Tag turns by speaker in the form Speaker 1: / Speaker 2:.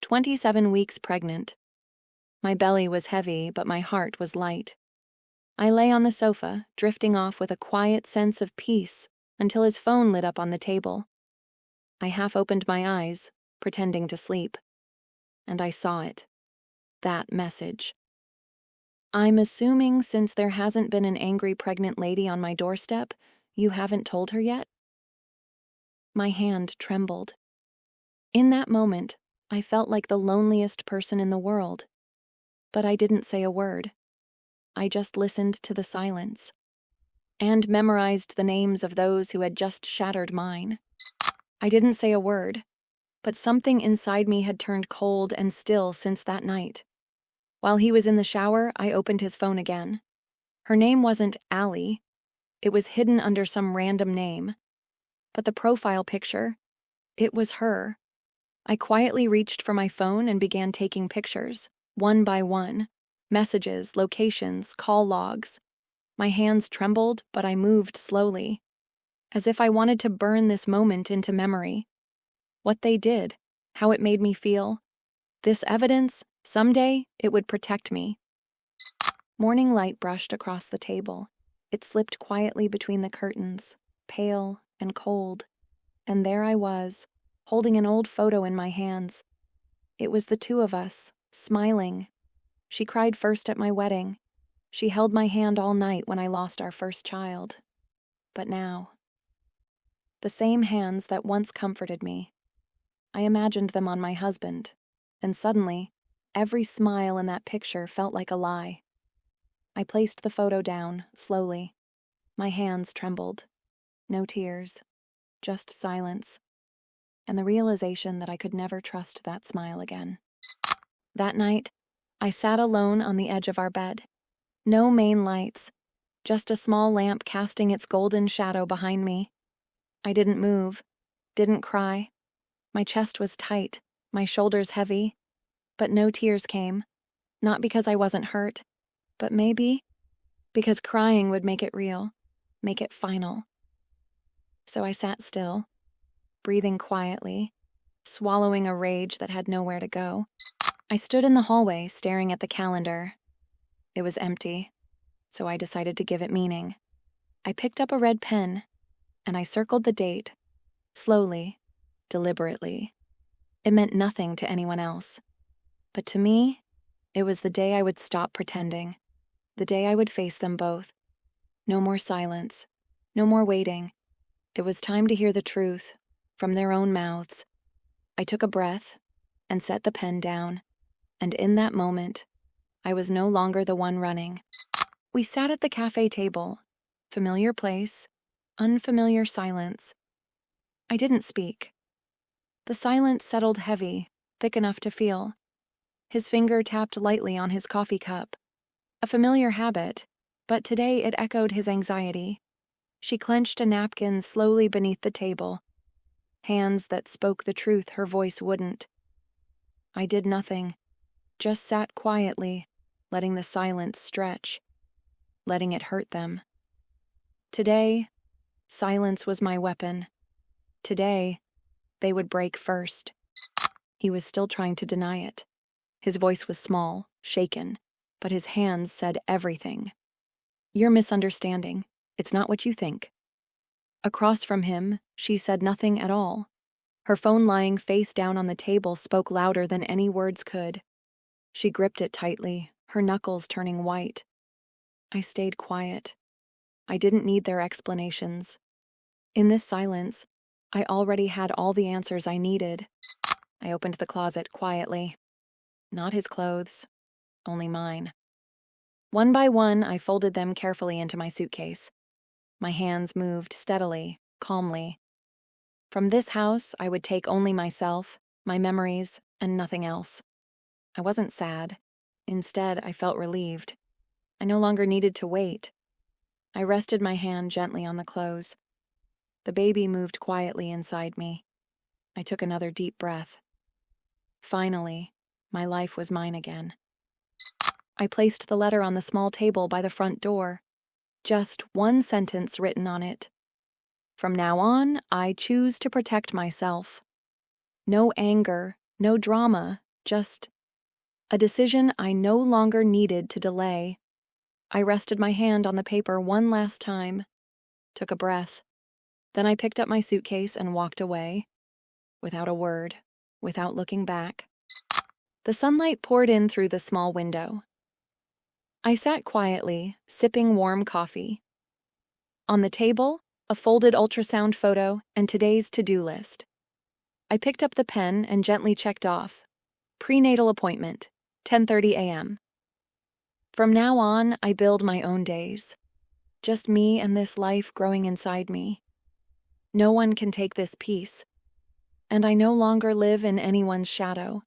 Speaker 1: 27 weeks pregnant. My belly was heavy, but my heart was light. I lay on the sofa, drifting off with a quiet sense of peace until his phone lit up on the table. I half opened my eyes, pretending to sleep, and I saw it. That message. I'm assuming since there hasn't been an angry pregnant lady on my doorstep, you haven't told her yet? My hand trembled. In that moment, I felt like the loneliest person in the world. But I didn't say a word. I just listened to the silence and memorized the names of those who had just shattered mine. I didn't say a word, but something inside me had turned cold and still since that night. While he was in the shower, I opened his phone again. Her name wasn't Allie. It was hidden under some random name. But the profile picture, it was her. I quietly reached for my phone and began taking pictures, one by one. Messages, locations, call logs. My hands trembled, but I moved slowly, as if I wanted to burn this moment into memory. What they did, how it made me feel. This evidence, someday, it would protect me. Morning light brushed across the table. It slipped quietly between the curtains, pale and cold. And there I was, holding an old photo in my hands. It was the two of us, smiling. She cried first at my wedding. She held my hand all night when I lost our first child. But now, the same hands that once comforted me, I imagined them on my husband, and suddenly, every smile in that picture felt like a lie. I placed the photo down, slowly. My hands trembled. No tears, just silence, and the realization that I could never trust that smile again. That night, I sat alone on the edge of our bed. No main lights, just a small lamp casting its golden shadow behind me. I didn't move, didn't cry. My chest was tight, my shoulders heavy, but no tears came. Not because I wasn't hurt, but maybe because crying would make it real, make it final. So I sat still, breathing quietly, swallowing a rage that had nowhere to go. I stood in the hallway, staring at the calendar. It was empty, so I decided to give it meaning. I picked up a red pen, and I circled the date, slowly, deliberately. It meant nothing to anyone else. But to me, it was the day I would stop pretending, the day I would face them both. No more silence, no more waiting. It was time to hear the truth, from their own mouths. I took a breath and set the pen down, and in that moment, I was no longer the one running. We sat at the cafe table, familiar place, unfamiliar silence. I didn't speak. The silence settled heavy, thick enough to feel. His finger tapped lightly on his coffee cup. A familiar habit, but today it echoed his anxiety. She clenched a napkin slowly beneath the table. Hands that spoke the truth her voice wouldn't. I did nothing, just sat quietly, letting the silence stretch, letting it hurt them. Today, silence was my weapon. Today, they would break first. He was still trying to deny it. His voice was small, shaken, but his hands said everything. You're misunderstanding. It's not what you think. Across from him, she said nothing at all. Her phone lying face down on the table spoke louder than any words could. She gripped it tightly, her knuckles turning white. I stayed quiet. I didn't need their explanations. In this silence, I already had all the answers I needed. I opened the closet quietly. Not his clothes, only mine. One by one, I folded them carefully into my suitcase. My hands moved steadily, calmly. From this house, I would take only myself, my memories, and nothing else. I wasn't sad. Instead, I felt relieved. I no longer needed to wait. I rested my hand gently on the clothes. The baby moved quietly inside me. I took another deep breath. Finally, my life was mine again. I placed the letter on the small table by the front door. Just one sentence written on it. From now on, I choose to protect myself. No anger, no drama, just a decision I no longer needed to delay. I rested my hand on the paper one last time, took a breath. Then I picked up my suitcase and walked away, without a word, without looking back. The sunlight poured in through the small window. I sat quietly, sipping warm coffee. On the table, a folded ultrasound photo and today's to-do list. I picked up the pen and gently checked off. Prenatal appointment, 10:30 a.m. From now on, I build my own days. Just me and this life growing inside me. No one can take this peace. And I no longer live in anyone's shadow.